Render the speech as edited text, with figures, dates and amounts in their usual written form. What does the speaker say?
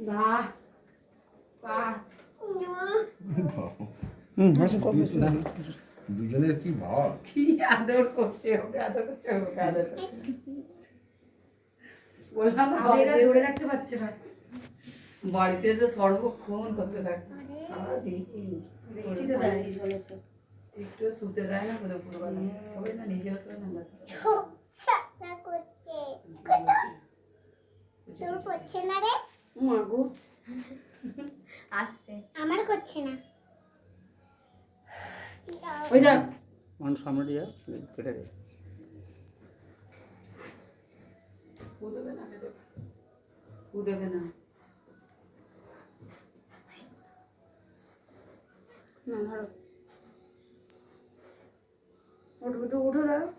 বাহ বাহ দুজনের কি ভাব। কি আদর করছে, ওকে আদর করছে, ওকে আদর করছে। বললাম না এরা ধরে রাখতে পারছে না। বাড়িতে যে সর্বক্ষণ করতে থাকে সারাদিন। দেখছি তো তাই চলেছে। একটু শুতে দেয় না দুপুরবেলা, সবাই না নিজেও শোয় না আমরা শোয়। সাপনা করছে তোর করছে না রে মাগো আস্তে আমার করছে না ওই যা মানুষ সামনে দিয়ে কেটে দে। ও দেবে না, ও দেবে না। না ধরো, উঠো উঠো উঠো দাঁড়াও।